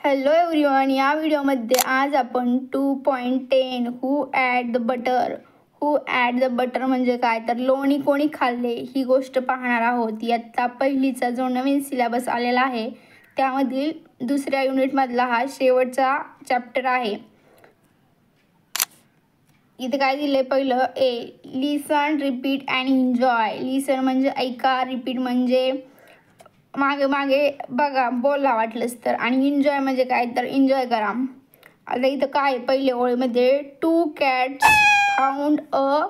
Hello everyone, या व्हिडिओमध्ये आज आपण 2.10 हू ॲट द बटर म्हणजे काय तर लोणी कोणी खाल्ले ही गोष्ट पाहणार आहोत. याचा पहिलीचा जो नवीन सिलेबस आलेला आहे त्यामधील दुसऱ्या युनिटमधला हा शेवटचा चॅप्टर आहे. इथे काय दिले पहिलं लिसन, रिपीट अँड एन्जॉय. लिसन म्हणजे ऐका, रिपीट म्हणजे मागे मागे बघा, बोला वाटलंच तर, आणि एन्जॉय म्हणजे काय तर एन्जॉय करा. आता इथं काय पहिले ओळीमध्ये 2 cats found a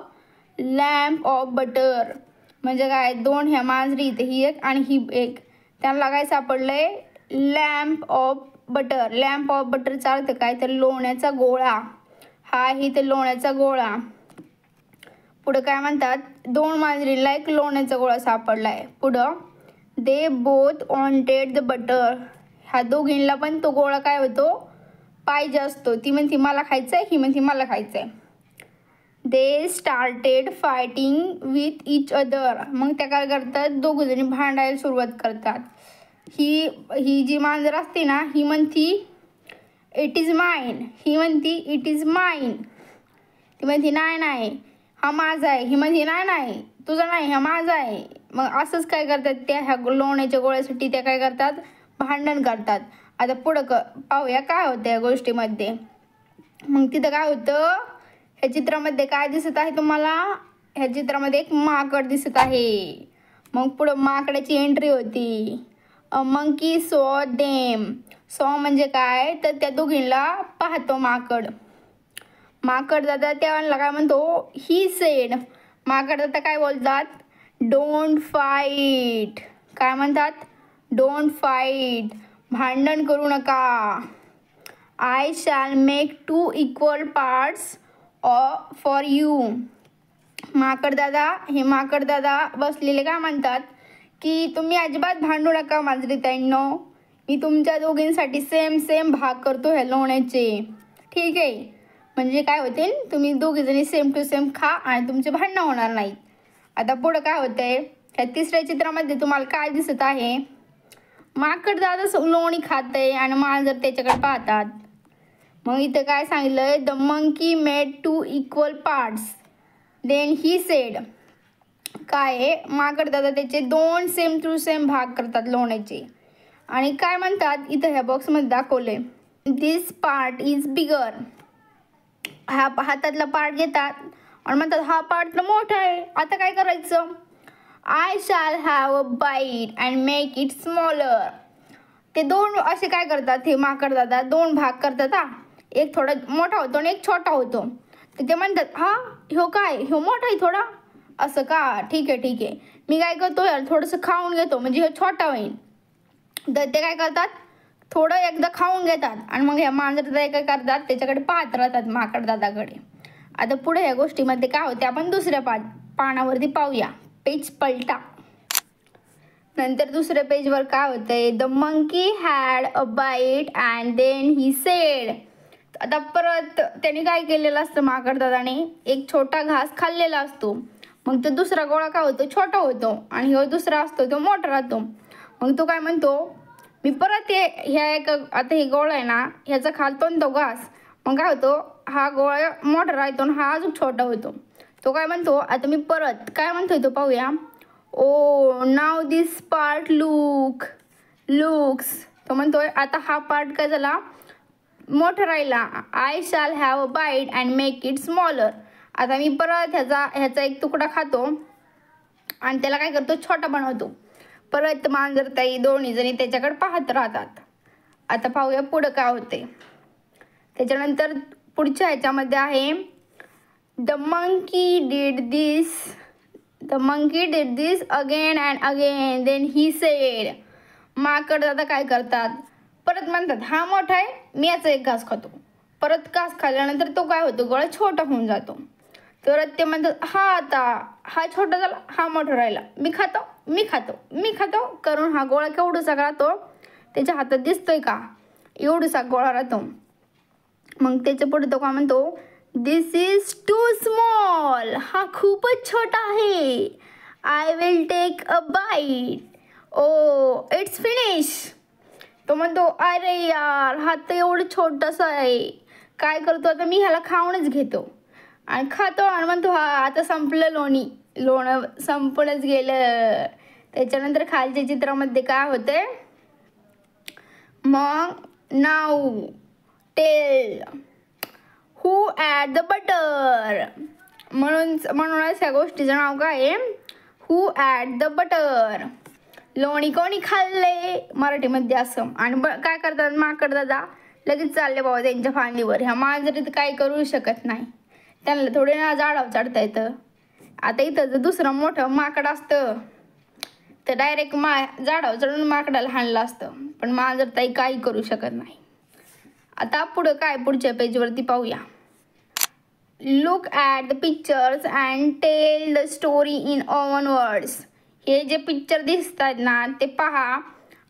lamp of butter म्हणजे काय, 2 ह्या मांजरी, इथे ही एक आणि ही एक, त्यांना काय सापडलंय lamp of butter. Lamp of बटरचा अर्थ काय तर लोण्याचा गोळा. हा इथे लोण्याचा गोळा. पुढं काय म्हणतात, 2 मांजरीला एक लोण्याचा गोळा सापडलाय. पुढं they both wanted the butter. ह्या दोघींना पण तो गोळा काय होतो, पाहिजे असतो. ती म्हणती मला खायचंय, ही म्हणती मला खायचंय. They started fighting with each other. मग त्या काय करतात, दोघंजणी भांडायला सुरुवात करतात. ही जी मांजर असते ना, ही म्हणती इट इज माईन, ही म्हणती इट इज माईन. ती म्हणती नाही नाही हा माझा आहे, ही म्हणती नाही नाही तुझा नाही हा माझा आहे. मग असंच काय करतात त्या ह्या लोण्याच्या गोळ्यासाठी त्या काय करतात, भांडण करतात. आता पुढं पाहूया काय होतं या गोष्टीमध्ये. मग तिथं काय होतं, ह्या चित्रामध्ये काय दिसत आहे तुम्हाला, ह्या चित्रामध्ये एक माकड दिसत आहे. मग पुढं माकडाची एंट्री होती. अ मंकी सॉ देम. सॉ म्हणजे काय तर त्या दोघींना पाहतो माकड. माकड दादा त्याला काय म्हणतो, ही सेड. माकड दादा काय बोलतात, डोंट फाईट. काय म्हणतात, डोंट फाईट, भांडण करू नका. I shall make 2 equal parts for you. माकड दादा बसलेले काय म्हणतात की तुम्ही अजिबात भांडू नका मांजरीताईंनो, मी तुमच्या दोघींसाठी सेम भाग करतो ह्या लोण्याचे, ठीक आहे. म्हणजे काय होतील, तुम्ही दोघीजणी सेम टू सेम खा आणि तुमचे भांडणं होणार नाहीत. आता पुढं काय होतंय, ह्या तिसऱ्या चित्रामध्ये तुम्हाला काय दिसत आहे, माकड दादा लोणी खातंय आणि मांजर त्याच्याकडे पाहतात. मग इथं काय सांगितलंय, the monkey made 2 equal parts then he said. काय माकड दादा त्याचे 2 सेम टू सेम भाग करतात लोण्याचे. आणि काय म्हणतात इथं ह्या बॉक्समध्ये दाखवले, दिस पार्ट इज बिगर. हा हातातला पार्ट घेतात आणि म्हणतात हा पार्ट तर मोठा आहे, आता काय करायचं, I shall have a bite and make it smaller. ते 2 असे काय करतात, हे माकड दादा 2 भाग करतात. एक थोडा मोठा होतो आणि एक छोटा होतो. तर ते म्हणतात हा ह्यो काय, ह्यो मोठा आहे थोडा, असं का, ठीक आहे मी काय करतो यार थोडंसं खाऊन घेतो म्हणजे ह्यो छोटा होईल. तर ते काय करतात, थोडं एकदा खाऊन घेतात आणि मग ह्या मांजरदादा काय करतात, त्याच्याकडे पाहत राहतात माकड दादाकडे. आता पुढे ह्या गोष्टीमध्ये काय होते आपण दुसऱ्या पानावरती पाहूया. पेज पलटा. नंतर दुसऱ्या पेजवर काय होतंय, the monkey had a bite and then he said. आता परत त्याने काय केलेलं असतं माकड दादाने, एक छोटा घास खाल्लेला असतो. मग तो दुसरा गोळा काय होतो, छोटा होतो आणि ह्यो दुसरा असतो तो मोठा राहतो. मग तो काय म्हणतो, मी परत आता हे गोळा आहे ना ह्याचा खालतो तो घास. मग काय होतो, हा गोळा मोठा राहतो आणि हा अजून छोटा होतो. तो काय म्हणतो, आता मी परत काय म्हणतोय तो पाहूया. Oh now this part looks. तो म्हणतोय आता हा पार्ट काय झाला, मोठा राहिला. I shall have a bite and make it smaller. आता मी परत ह्याचा एक तुकडा खातो आणि त्याला काय करतो, छोटा बनवतो. परत मांजरताई दोन्ही जणी त्याच्याकडे पाहत राहतात. आता पाहूया पुढं काय होते. त्याच्यानंतर पुढच्या ह्याच्यामध्ये आहे, the monkey did this again and again then he said. माकड दादा काय करतात, परत म्हणतात हा मोठा आहे मी याचा एक घास खातो. परत घास खाल्ल्यानंतर तो काय होतो, गोळा छोटा होऊन जातो. तर ते म्हणतात आता हा छोटा झाला हा मोठा राहिला, मी खातो करून हा गोळा केवढूसा राहतो, त्याच्या हातात दिसतोय का, एवढूसा गोळा राहतो. मग त्याच्या पुढे तो काय म्हणतो, दिस इज टू स्मॉल. हा खूपच छोटा आहे. I will take a bite. Oh it's finish. तो म्हणतो अरे यार हा तर एवढं छोटंसं आहे, काय करतो आता मी ह्याला खाऊनच घेतो. आणि खातो आणि म्हणतो हा आता संपलं लोणं संपूनच गेलं. त्याच्यानंतर खालच्या चित्रामध्ये काय होते, मग now tell who at the butter, म्हणूनच ह्या गोष्टीचं नाव काय आहे, हू ॲट द बटर. लोणी कोणी खाल्ले मराठीमध्ये असं. आणि काय करतात माकड दादा, लगेच चालले बाबा त्यांच्या फांदीवर. ह्या मांजरीत काय करू शकत नाही, त्यांना थोडे ना झाडावर चढता येतं. आता इथं जर दुसरं मोठं माकड असतं तर डायरेक्ट झाडावर चढून माकडाला हाणलं असतं, पण मांजर ताई काही करू शकत नाही. आता पुढं काय, पुढच्या पेजवरती पाहूया. Look at the pictures and tell the story in own words. हे जे पिक्चर दिसतात ना ते पहा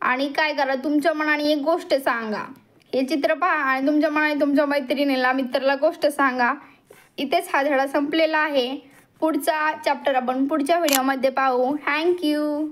आणि काय करा, तुमच्या मनाने एक गोष्ट सांगा. हे चित्र पहा आणि तुमच्या मनाने तुमच्या मैत्रिणीला मित्राला गोष्ट सांगा. इथेच हा धडा संपलेला आहे. पुढचा चॅप्टर आपण पुढच्या व्हिडिओमध्ये पाहू. थँक्यू.